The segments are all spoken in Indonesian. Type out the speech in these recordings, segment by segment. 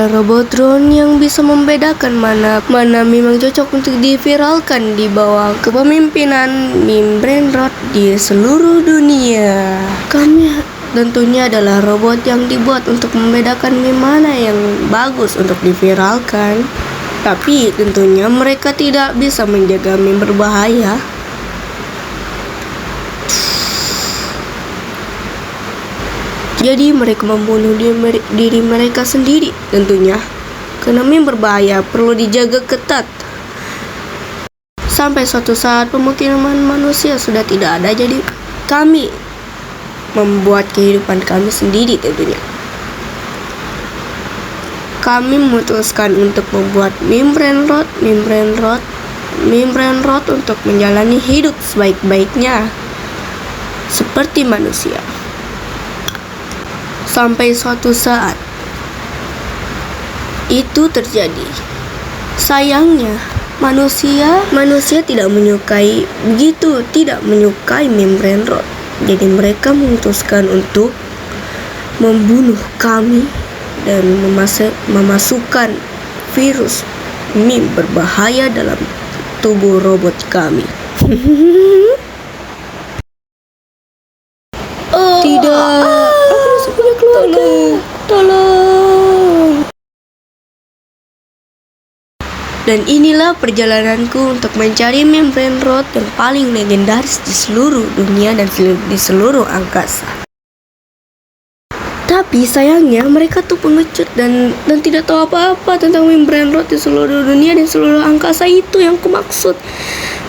adalah robot drone yang bisa membedakan mana memang cocok untuk diviralkan di bawah kepemimpinan Meme Brainrot di seluruh dunia. Kami tentunya adalah robot yang dibuat untuk membedakan meme mana yang bagus untuk diviralkan. Tapi tentunya mereka tidak bisa menjaga meme berbahaya. Jadi mereka membunuh diri mereka sendiri tentunya. Karena meme berbahaya perlu dijaga ketat. Sampai suatu saat pemukiman manusia sudah tidak ada, jadi kami membuat kehidupan kami sendiri tentunya. Kami memutuskan untuk membuat Meme Brainrot untuk menjalani hidup sebaik-baiknya seperti manusia. Sampai suatu saat itu terjadi. Sayangnya manusia tidak menyukai Meme Brainrot. Jadi mereka memutuskan untuk membunuh kami dan memasukkan virus meme berbahaya dalam tubuh robot kami. Tidak, aku masih punya keluarga. Tolong. Dan inilah perjalananku untuk mencari Meme Brainrot yang paling legendaris di seluruh dunia dan di seluruh angkasa. Tapi sayangnya mereka tuh pengecut dan tidak tahu apa-apa tentang Meme Brainrot di seluruh dunia dan seluruh angkasa itu yang kumaksud.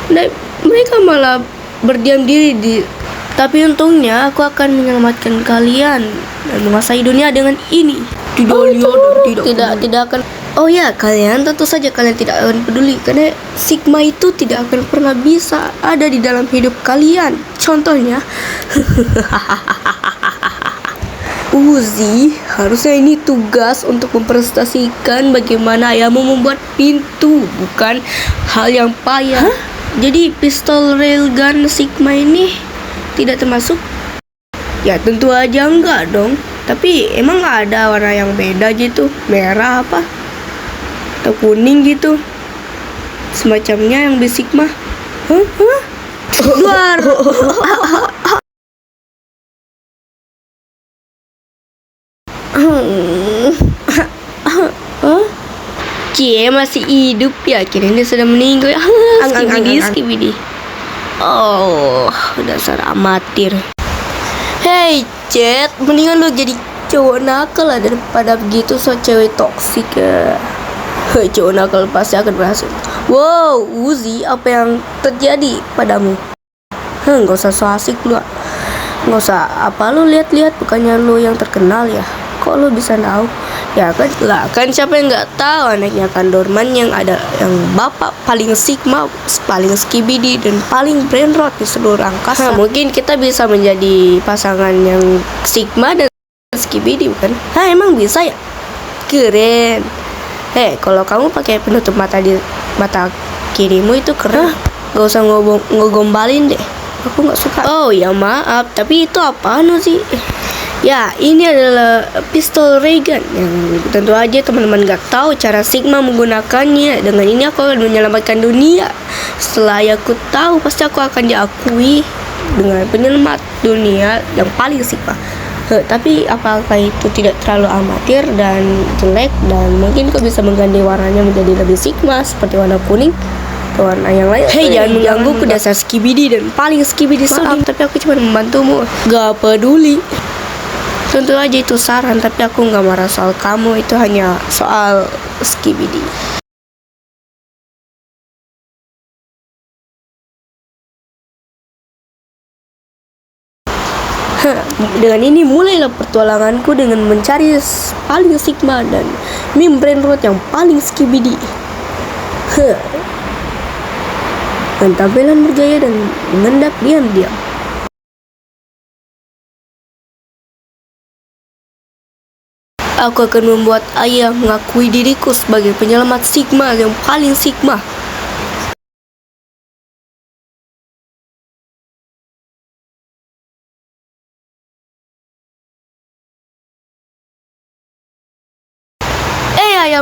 Dan mereka malah berdiam diri Tapi untungnya aku akan menyelamatkan kalian dan menguasai dunia dengan ini. Tidak akan. Oh ya, tentu saja kalian tidak akan peduli karena Sigma itu tidak akan pernah bisa ada di dalam hidup kalian. Contohnya Uzi, harusnya ini tugas untuk mempresentasikan bagaimana ayahmu membuat pintu, bukan hal yang payah. Jadi pistol railgun Sigma ini tidak termasuk? Ya tentu aja enggak dong. Tapi emang ada warna yang beda gitu, merah apa atau kuning gitu, semacamnya yang di Sigma. Luar. Cie masih hidup ya, kirain dia sudah meninggal. Skibidi. Oh, dasar amatir. Hey Jet, mendingan lu jadi cowok nakal lah daripada begitu cewek toksik ya. Cowok nakal pasti akan berhasil. Wow, Uzi, apa yang terjadi padamu? Nggak usah so asik lu. Nggak usah lu lihat-lihat, bukannya lu yang terkenal ya. Kok lu bisa tahu? Ya kan siapa yang nggak tahu anaknya Kandorman yang bapak paling Sigma, paling Skibidi dan paling Brainrot di seluruh angkasa. Mungkin kita bisa menjadi pasangan yang Sigma dan Skibidi, bukan? Emang bisa ya? Keren. Kalau kamu pakai penutup mata di mata kirimu itu keren. Gak usah ngegombalin deh. Aku nggak suka. Oh ya maaf, tapi itu apaan sih? Ya, ini adalah pistol ray gun yang tentu aja teman-teman gak tahu cara Sigma menggunakannya. Dengan ini aku akan menyelamatkan dunia. Setelah aku tahu, pasti aku akan diakui dengan penyelamat dunia yang paling Sigma. Tapi apakah itu tidak terlalu amatir dan jelek, dan mungkin kau bisa mengganti warnanya menjadi lebih Sigma seperti warna kuning atau warna yang lain. Jangan menggangguku dasar Skibidi dan paling Skibidi. Maaf, tapi aku cuma membantumu. Gak peduli. Tentu aja itu saran, tapi aku nggak marah soal kamu. Itu hanya soal Skibidi. Dengan ini mulailah pertualanganku dengan mencari paling Sigma dan Meme Brainrot yang paling Skibidi. Dan tampilan bergaya dan mengendap diam-diam. Aku akan membuat ayah mengakui diriku sebagai penyelamat Sigma yang paling Sigma.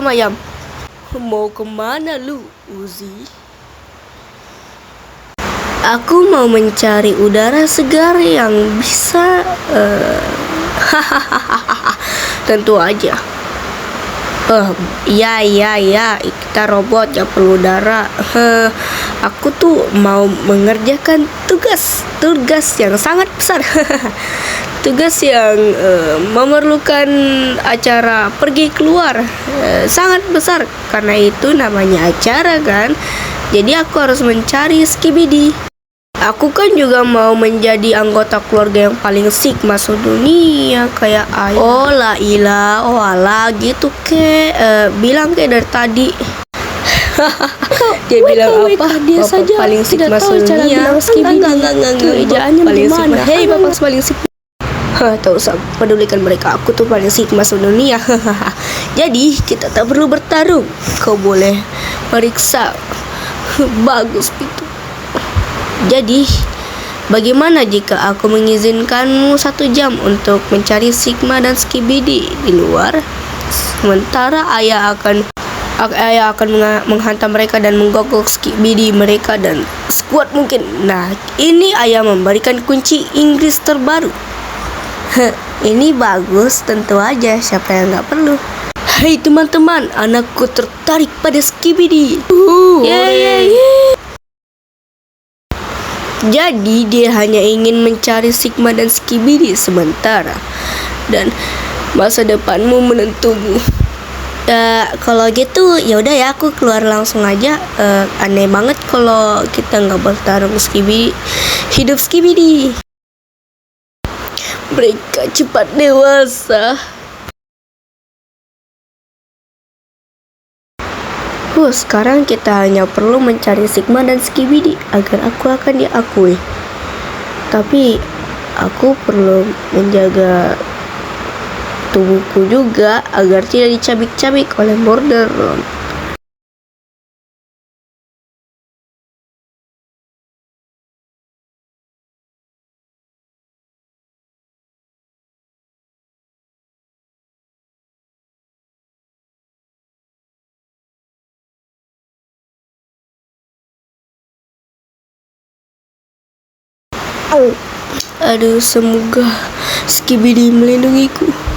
ayam. Mau kemana lu, Uzi? Aku mau mencari udara segar yang bisa tentu aja. Iya, kita robot yang perlu udara. Aku tuh mau mengerjakan tugas yang sangat besar. Tugas yang memerlukan acara pergi keluar sangat besar. Karena itu namanya acara kan. Jadi aku harus mencari Skibidi. Aku kan juga mau menjadi anggota keluarga yang paling sigma sedunia kayak ayah. Oh la ilah, oh ala gitu ke bilang kayak dari tadi. Dia bilang apa? Dia Bapak saja paling tidak sigma tahu cara sedunia. bilang Skibidi. Enggak. Ejaannya Paling sigma. gimana? Hei, bapak paling sigma. Tak usah pedulikan mereka. Aku tuh paling sigma sedunia. Jadi kita tak perlu bertarung. Kau boleh meriksa. Bagus itu. Jadi, bagaimana jika aku mengizinkanmu 1 jam untuk mencari Sigma dan Skibidi di luar? Sementara ayah akan menghantam mereka dan menggogok Skibidi mereka dan sekuat mungkin. Nah, ini ayah memberikan kunci Inggris terbaru. Ini bagus, tentu aja. Siapa yang nggak perlu? Hai teman-teman, anakku tertarik pada Skibidi. Yeay. Jadi dia hanya ingin mencari Sigma dan Skibidi sementara, dan masa depanmu menentumu. Kalau gitu ya udah ya, aku keluar langsung aja. Aneh banget kalau kita nggak bertarung Skibidi. Hidup Skibidi. Mereka cepat dewasa. Sekarang kita hanya perlu mencari Sigma dan Skibidi agar aku akan diakui. Tapi aku perlu menjaga tubuhku juga agar tidak dicabik-cabik oleh Borderlands. Aduh, semoga Skibidi melindungiku.